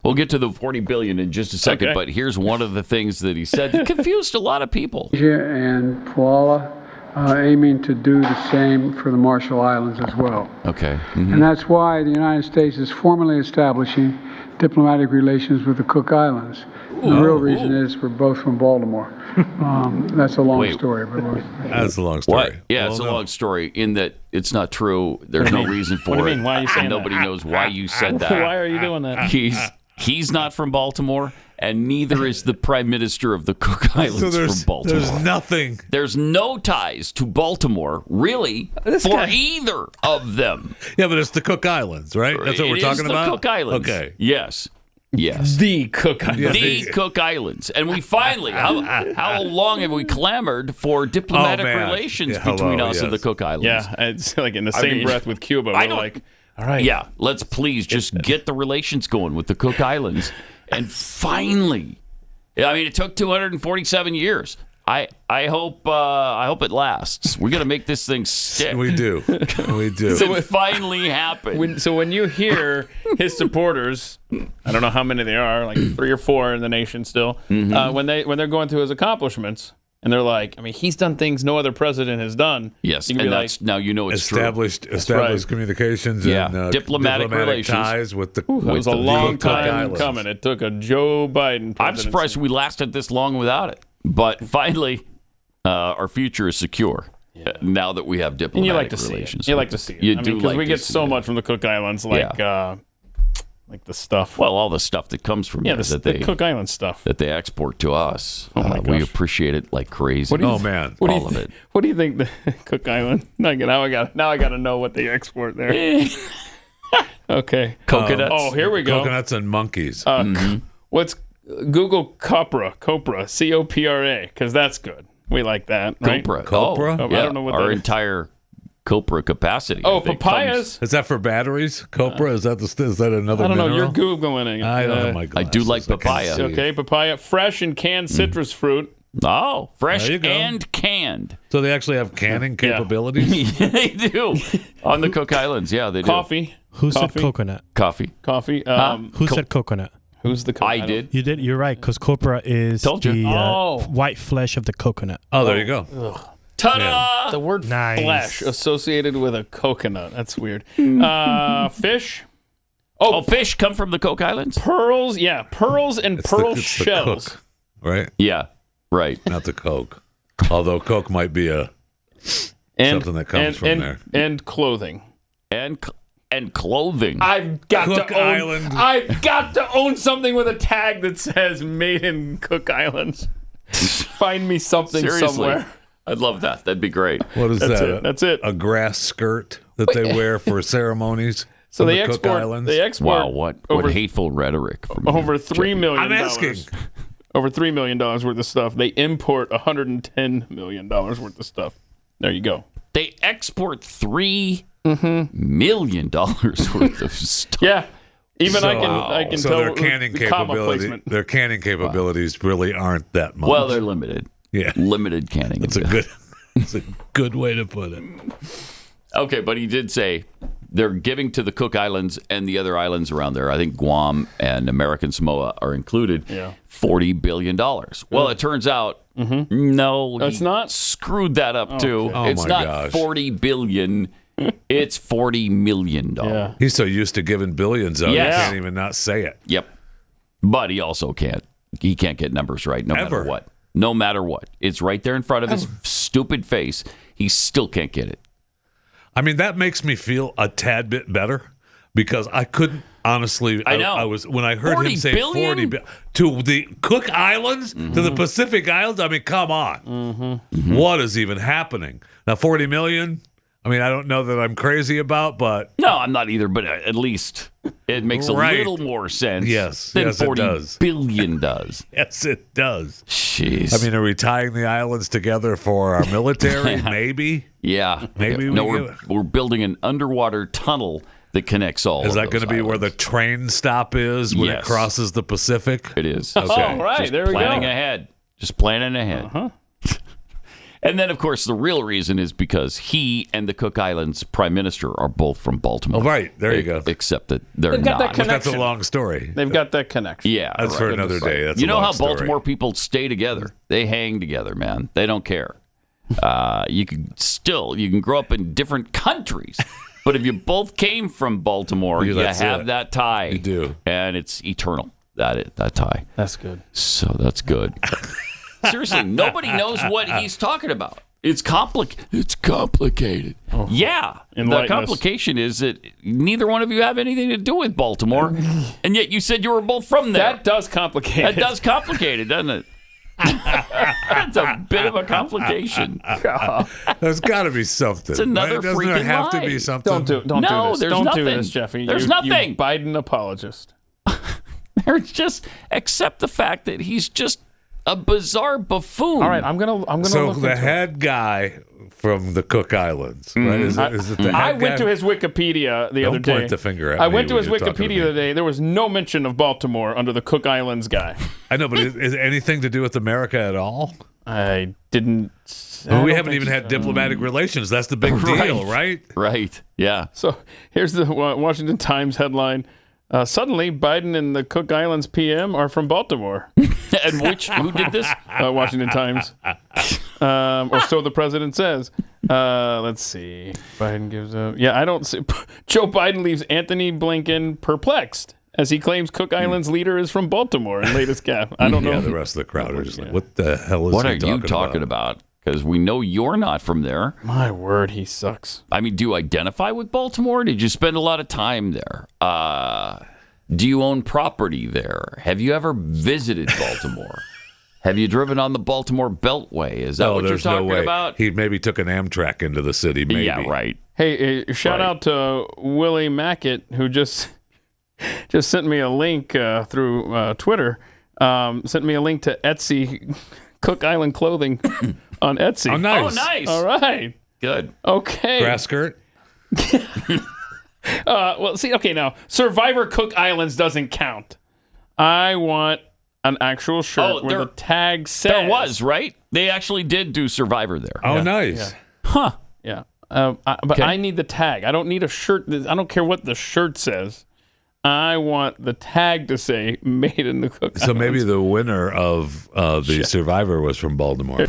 We'll get to the 40 billion in just a second, but here's one of the things that he said that confused a lot of people. Asia and Palau aiming to do the same for the Marshall Islands as well. Okay. And that's why the United States is formally establishing diplomatic relations with the Cook Islands. The real reason is we're both from Baltimore. That's a long story. But that's a long story. What? Yeah, it's a long story in that it's not true. There's no reason for it. What do you mean? Why are you saying Nobody knows why you said that. Why are you doing that? He's not from Baltimore, and neither is the Prime Minister of the Cook Islands from Baltimore. There's nothing. There's no ties to Baltimore, really, either of them. Yeah, but it's the Cook Islands, right? That's what we're talking about? The Cook Islands. Okay. Yes. The Cook Islands. The Cook Islands. And we finally, how long have we clamored for diplomatic relations between us and the Cook Islands? Yeah, it's like in the same breath with Cuba. We're like, all right. Yeah, let's please just get the relations going with the Cook Islands. And finally, I mean, it took 247 years. I hope it lasts. We're gonna make this thing stick. We do. So it finally happened. So when you hear his supporters, I don't know how many there are, like 3 or 4 in the nation still, when they're going through his accomplishments, and they're like, I mean, he's done things no other president has done. Yes, and that's now you know it's established communications and diplomatic relations ties with the. It was a long time coming. It took a Joe Biden presidency. I'm surprised we lasted this long without it. But finally, our future is secure now that we have diplomatic relations. You like to see it. You do, because we get so much from the Cook Islands, like the stuff. Well, all the stuff that comes from there the Cook Island stuff that they export to us. Oh my gosh. We appreciate it like crazy. Man, all of it. What do you think the Cook Island? Now I got to know what they export there. Okay, coconuts. Here we go. Coconuts and monkeys. What's Google Copra, COPRA, because that's good. We like that, right? Copra? I don't know what our that is. entire Copra capacity. Oh, papayas. Is that for batteries? Copra? Is that another? I don't know. Mineral? You're Googling it. I don't have my glasses. I do like papaya. Okay, papaya, fresh and canned citrus fruit. Oh, fresh and canned. So they actually have canning capabilities? They do. On the Cook Islands, yeah, they do. Coffee. Who said coconut? Coffee. Who said coconut? Who's the coconut? I did. You did? You're right, because copra is the white flesh of the coconut. Oh, there you go. Ta-da! Yeah. The word flesh associated with a coconut. That's weird. Fish. Oh, fish come from the Cook Islands? Pearls. Yeah, pearls and pearl shells. The Cook, right? Yeah, right. Not the Coke. Although Coke might be something that comes from there. And clothing. And clothing. I've got Cook to own. Island. I've got to own something with a tag that says "Made in Cook Islands." Find me something somewhere. I'd love that. That'd be great. What is that? That's it. A grass skirt that they wear for ceremonies. So they export. Wow, what hateful rhetoric from over $3 million. I'm asking. Over $3 million worth of stuff. They import $110 million worth of stuff. There you go. They export $3 million worth of stuff. Yeah. Even I can tell their canning their canning capabilities really aren't that much. Well, they're limited. Yeah. Limited canning. It's a good way to put it. Okay, but he did say they're giving to the Cook Islands and the other islands around there. I think Guam and American Samoa are included. Yeah. $40 billion. Well, it turns out, no, it's not. Screwed that up too. Oh, it's my not gosh. $40 billion. It's $40 million. Yeah. He's so used to giving billions out, Yes. he can't even not say it. Yep. But he also can't. He can't get numbers right no matter what. No matter what. It's right there in front of his stupid face. He still can't get it. I mean, that makes me feel a tad bit better because I couldn't honestly. I know. I was when I heard him say billion? 40 billion to the Cook Islands, to the Pacific Islands. I mean, come on. What is even happening now? 40 million. I mean, I don't know that I'm crazy about, but no, I'm not either. But at least it makes a little more sense. Than $40 billion does. Yes, it does. Jeez. I mean, are we tying the islands together for our military? Maybe. Yeah. Maybe. We're building an underwater tunnel that connects all. Is of that those going to be where the islands. train stop is when it crosses the Pacific? It is. Okay. Oh, right. Just there we go. planning ahead. Just planning ahead. And then, of course, the real reason is because he and the Cook Islands Prime Minister are both from Baltimore. Oh, right. There you go. Except that they're They've got not. that That's a long story. They've got that connection. Yeah. That's for another day. That's You a know long how story. Baltimore people stay together? They hang together, man. They don't care. You can grow up in different countries, but if you both came from Baltimore, you have that tie. You do. And it's eternal. That tie. That's good. So that's good. Seriously, nobody knows what he's talking about. It's complicated. Oh. Yeah. The complication is that neither one of you have anything to do with Baltimore, and yet you said you were both from there. That does complicate it. That does complicate it, doesn't it? That's a bit of a complication. There's got to be something. It's another right? Doesn't freaking there have lie. to be something? Don't do this. There's Don't nothing. do this, Jeffy. There's nothing. You Biden apologist. There's just accept the fact that he's just a bizarre buffoon. All right, I'm gonna. So look the into head guy from the Cook Islands, right? Is it the head I went guy? to his Wikipedia the other day. Don't point the finger at I me went to when his you're talking to Wikipedia me. the other day. There was no mention of Baltimore under the Cook Islands guy. I know, but is it anything to do with America at all? I didn't. Well, we haven't even had diplomatic relations. That's the big deal, right? Right. Yeah. So here's the Washington Times headline. Suddenly, Biden and the Cook Islands PM are from Baltimore. And who did this? Washington Times. Or so the president says. Let's see. Biden gives up. Yeah, I don't see. Joe Biden leaves Anthony Blinken perplexed as he claims Cook Islands leader is from Baltimore in latest gaffe. I don't know. Yeah, the rest of the crowd are just like, what the hell is What he are you talking about? Because we know you're not from there. My word, he sucks. I mean, do you identify with Baltimore? Did you spend a lot of time there? Do you own property there? Have you ever visited Baltimore? Have you driven on the Baltimore Beltway? Is that what you're talking about? He maybe took an Amtrak into the city, maybe. Yeah, right. Hey, shout out to Willie Mackett, who just sent me a link through Twitter. Sent me a link to Etsy Cook Island clothing on Etsy. Oh, nice. Oh, nice. All right. Good. Okay. Grass skirt? Well, see, okay, now, Survivor Cook Islands doesn't count. I want an actual shirt where the tag says. There was, right? They actually did do Survivor there. Oh, nice. Yeah. Huh. Yeah. But I need the tag. I don't need a shirt. I don't care what the shirt says. I want the tag to say "Made in the Cook Islands." So maybe the winner of the Survivor was from Baltimore.